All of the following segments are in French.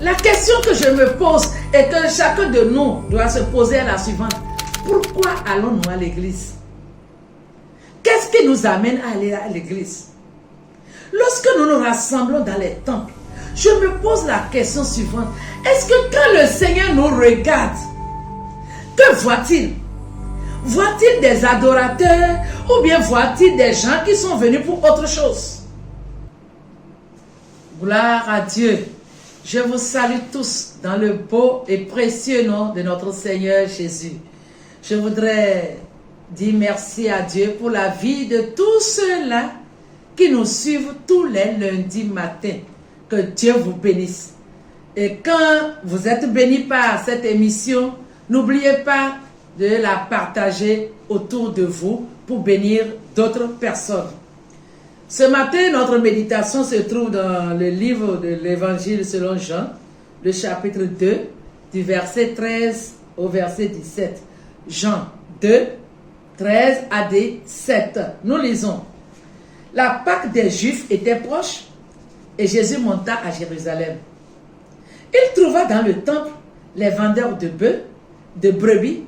La question que je me pose et que chacun de nous doit se poser est la suivante. Pourquoi allons-nous à l'église? Qu'est-ce qui nous amène à aller à l'église? Lorsque nous nous rassemblons dans les temples, je me pose la question suivante. Est-ce que quand le Seigneur nous regarde, que voit-il? Voit-il des adorateurs ou bien voit-il des gens qui sont venus pour autre chose? Gloire à Dieu. Je vous salue tous dans le beau et précieux nom de notre Seigneur Jésus. Je voudrais dire merci à Dieu pour la vie de tous ceux-là qui nous suivent tous les lundis matins. Que Dieu vous bénisse. Et quand vous êtes bénis par cette émission, n'oubliez pas de la partager autour de vous pour bénir d'autres personnes. Ce matin, notre méditation se trouve dans le livre de l'Évangile selon Jean, le chapitre 2, du verset 13 au verset 17. Jean 2, 13 à 17. Nous lisons. La Pâque des Juifs était proche et Jésus monta à Jérusalem. Il trouva dans le temple les vendeurs de bœufs, de brebis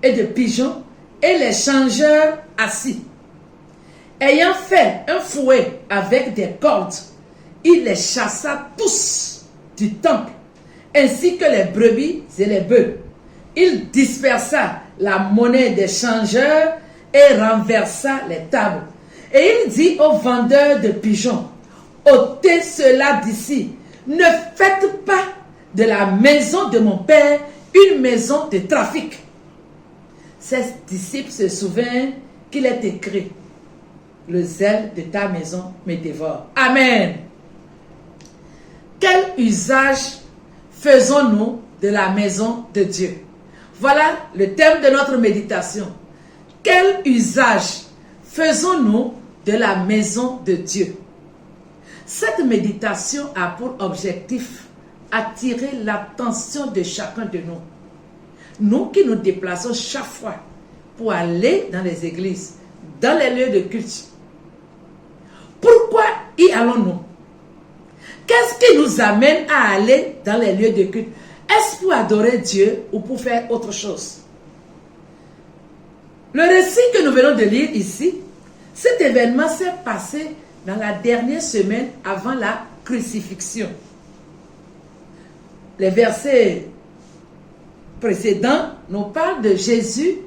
et de pigeons et les changeurs assis. Ayant fait un fouet avec des cordes, il les chassa tous du temple, ainsi que les brebis et les bœufs. Il dispersa la monnaie des changeurs et renversa les tables. Et il dit aux vendeurs de pigeons, ôtez cela d'ici, ne faites pas de la maison de mon Père une maison de trafic. Ses disciples se souviennent qu'il est écrit, le zèle de ta maison me dévore. Amen. Quel usage faisons-nous de la maison de Dieu? Voilà le thème de notre méditation. Quel usage faisons-nous de la maison de Dieu? Cette méditation a pour objectif attirer l'attention de chacun de nous. Nous qui nous déplaçons chaque fois pour aller dans les églises, dans les lieux de culte. Pourquoi y allons-nous? Qu'est-ce qui nous amène à aller dans les lieux de culte? Est-ce pour adorer Dieu ou pour faire autre chose? Le récit que nous venons de lire ici, cet événement s'est passé dans la dernière semaine avant la crucifixion. Les versets précédents nous parlent de Jésus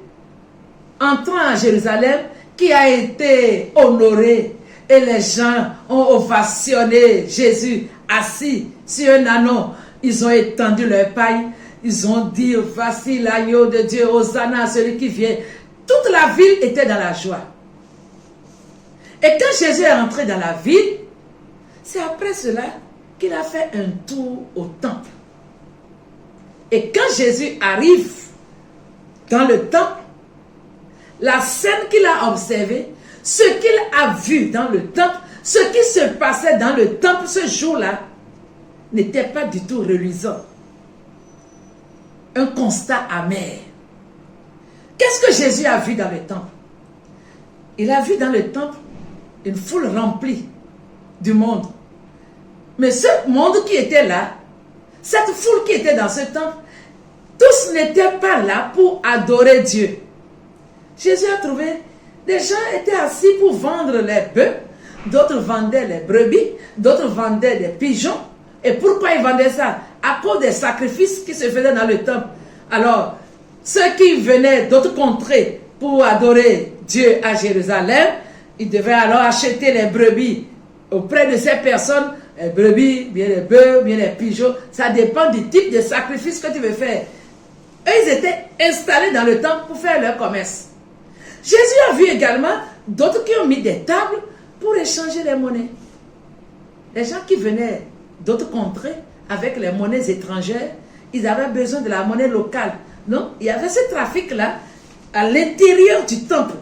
entrant à Jérusalem qui a été honoré et les gens ont ovationné Jésus assis sur un ânon. Ils ont étendu leur paille, ils ont dit voici l'agneau de Dieu, Hosanna à celui qui vient. Toute la ville était dans la joie. Et quand Jésus est entré dans la ville, c'est après cela qu'il a fait un tour au temple. Et quand Jésus arrive dans le temple, la scène qu'il a observée, ce qu'il a vu dans le temple, ce qui se passait dans le temple ce jour-là, n'était pas du tout reluisant. Un constat amer. Qu'est-ce que Jésus a vu dans le temple? Il a vu dans le temple une foule remplie du monde. Mais ce monde qui était là, cette foule qui était dans ce temple, tous n'étaient pas là pour adorer Dieu. Jésus a trouvé, des gens étaient assis pour vendre les bœufs, d'autres vendaient les brebis, d'autres vendaient des pigeons. Et pourquoi ils vendaient ça? À cause des sacrifices qui se faisaient dans le temple. Alors, ceux qui venaient d'autres contrées pour adorer Dieu à Jérusalem, ils devaient alors acheter les brebis auprès de ces personnes. Les brebis, bien les bœufs, bien les pigeons. Ça dépend du type de sacrifice que tu veux faire. Eux, ils étaient installés dans le temple pour faire leur commerce. Jésus a vu également d'autres qui ont mis des tables pour échanger les monnaies. Les gens qui venaient d'autres contrées avec les monnaies étrangères, ils avaient besoin de la monnaie locale. Non, il y avait ce trafic-là à l'intérieur du temple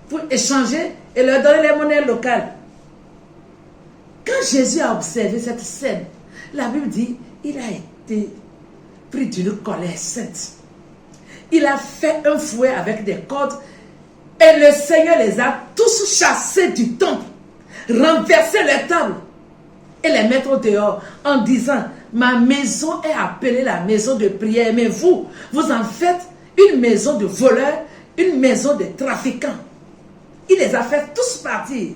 pour échanger et leur donner les monnaies locales. Quand Jésus a observé cette scène, la Bible dit, il a été pris d'une colère sainte. Il a fait un fouet avec des cordes et le Seigneur les a tous chassés du temple, renversé les tables et les mettre dehors en disant, ma maison est appelée la maison de prière, mais vous en faites une maison de voleurs, une maison de trafiquants. Il les a fait tous partir.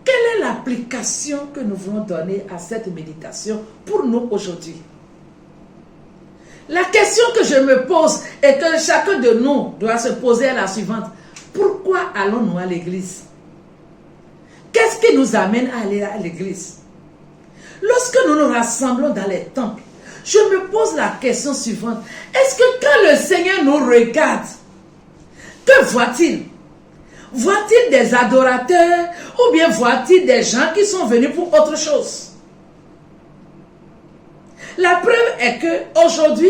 Quelle est l'application que nous voulons donner à cette méditation pour nous aujourd'hui? La question que je me pose et que chacun de nous doit se poser est la suivante. Pourquoi allons-nous à l'église? Qu'est-ce qui nous amène à aller à l'église? Lorsque nous nous rassemblons dans les temples, je me pose la question suivante. Est-ce que quand le Seigneur nous regarde, que voit-il? Voit-il des adorateurs ou bien voit-il des gens qui sont venus pour autre chose? La preuve est que aujourd'hui,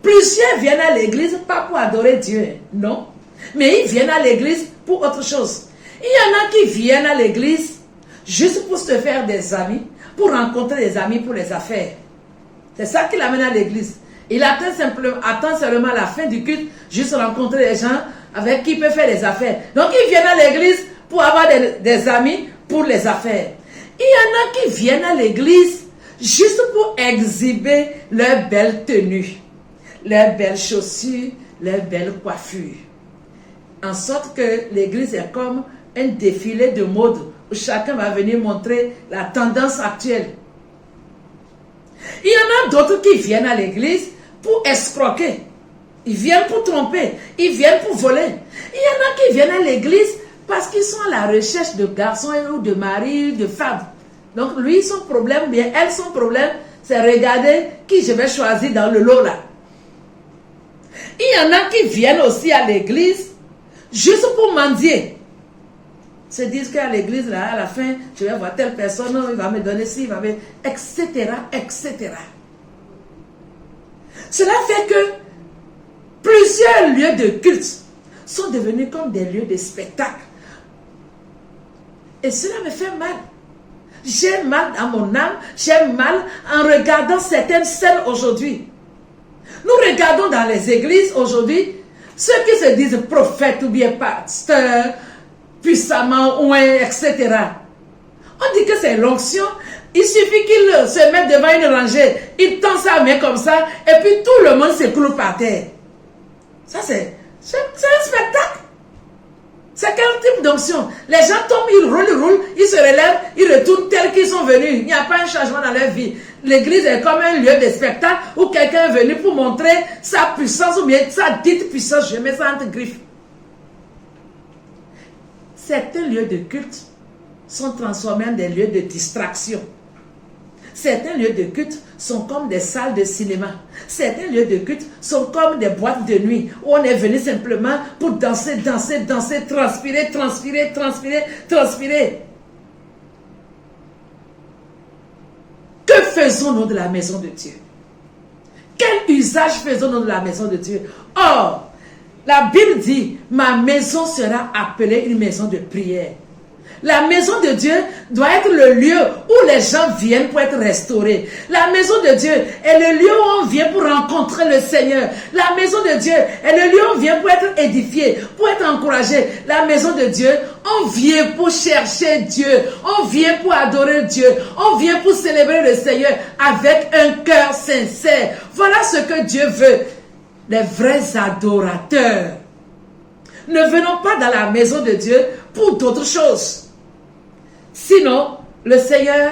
plusieurs viennent à l'église pas pour adorer Dieu, non, mais ils viennent à l'église pour autre chose. Il y en a qui viennent à l'église juste pour se faire des amis, pour rencontrer des amis pour les affaires. C'est ça qui l'amène à l'église. Il attend seulement la fin du culte, juste rencontrer des gens avec qui il peut faire des affaires. Donc ils viennent à l'église pour avoir des amis pour les affaires. Il y en a qui viennent à l'église juste pour exhiber leurs belles tenues, leurs belles chaussures, leurs belles coiffures. En sorte que l'église est comme un défilé de mode où chacun va venir montrer la tendance actuelle. Il y en a d'autres qui viennent à l'église pour escroquer. Ils viennent pour tromper. Ils viennent pour voler. Il y en a qui viennent à l'église parce qu'ils sont à la recherche de garçons ou de maris, de femmes. Donc lui, son problème, bien elle, son problème, c'est regarder qui je vais choisir dans le lot là. Il y en a qui viennent aussi à l'église juste pour mendier. Se disent qu'à l'église, là, à la fin, je vais voir telle personne, il va me donner ci, il va me... etc., etc. Cela fait que plusieurs lieux de culte sont devenus comme des lieux de spectacle. Et cela me fait mal. J'ai mal dans mon âme, j'ai mal en regardant certaines scènes aujourd'hui. Nous regardons dans les églises aujourd'hui ceux qui se disent prophètes ou bien pasteurs, puissamment oint, etc. On dit que c'est l'onction. Il suffit qu'il se mette devant une rangée, il tend sa main comme ça, et puis tout le monde s'écroule par terre. Ça c'est un spectacle. C'est quel type d'onction? Les gens tombent, ils roulent, ils se relèvent, ils retournent tels qu'ils sont venus. Il n'y a pas un changement dans leur vie. L'église est comme un lieu de spectacle où quelqu'un est venu pour montrer sa puissance ou bien sa dite puissance. Je mets ça entre griffes. Certains lieux de culte sont transformés en des lieux de distraction. Certains lieux de culte sont comme des salles de cinéma. Certains lieux de culte sont comme des boîtes de nuit où on est venu simplement pour danser, transpirer. Que faisons-nous de la maison de Dieu? Quel usage faisons-nous de la maison de Dieu? Or, la Bible dit, ma maison sera appelée une maison de prière. La maison de Dieu doit être le lieu où les gens viennent pour être restaurés. La maison de Dieu est le lieu où on vient pour rencontrer le Seigneur. La maison de Dieu est le lieu où on vient pour être édifié, pour être encouragé. La maison de Dieu, on vient pour chercher Dieu. On vient pour adorer Dieu. On vient pour célébrer le Seigneur avec un cœur sincère. Voilà ce que Dieu veut. Les vrais adorateurs. Ne venons pas dans la maison de Dieu pour d'autres choses. Sinon, le Seigneur,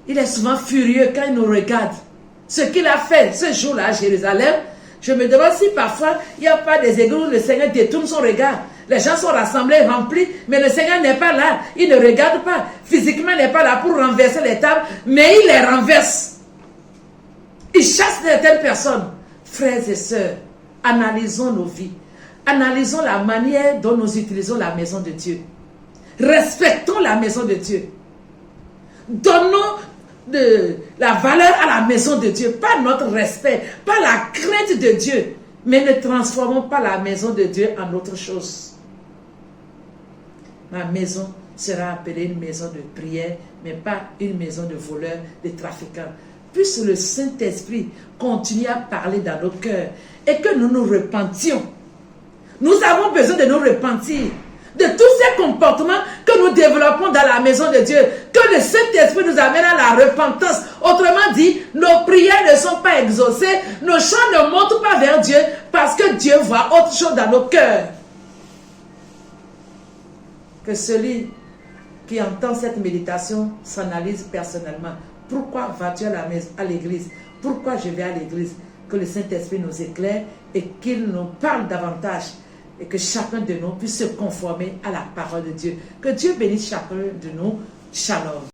il est souvent furieux quand il nous regarde. Ce qu'il a fait ce jour-là à Jérusalem, je me demande si parfois il n'y a pas des églises où le Seigneur détourne son regard. Les gens sont rassemblés, remplis, mais le Seigneur n'est pas là. Il ne regarde pas. Physiquement, il n'est pas là pour renverser les tables, mais il les renverse. Il chasse certaines personnes. Frères et sœurs, analysons nos vies. Analysons la manière dont nous utilisons la maison de Dieu. Respectons la maison de Dieu. Donnons de la valeur à la maison de Dieu. Pas notre respect, pas la crainte de Dieu. Mais ne transformons pas la maison de Dieu en autre chose. Ma maison sera appelée une maison de prière, mais pas une maison de voleurs, de trafiquants. Puisse le Saint-Esprit continue à parler dans nos cœurs et que nous nous repentions. Nous avons besoin de nous repentir de tous ces comportements que nous développons dans la maison de Dieu, que le Saint-Esprit nous amène à la repentance. Autrement dit, nos prières ne sont pas exaucées, nos chants ne montent pas vers Dieu parce que Dieu voit autre chose dans nos cœurs. Que celui qui entend cette méditation s'analyse personnellement. Pourquoi vas-tu à l'église? Pourquoi je vais à l'église? Que le Saint-Esprit nous éclaire et qu'il nous parle davantage et que chacun de nous puisse se conformer à la parole de Dieu. Que Dieu bénisse chacun de nous. Shalom.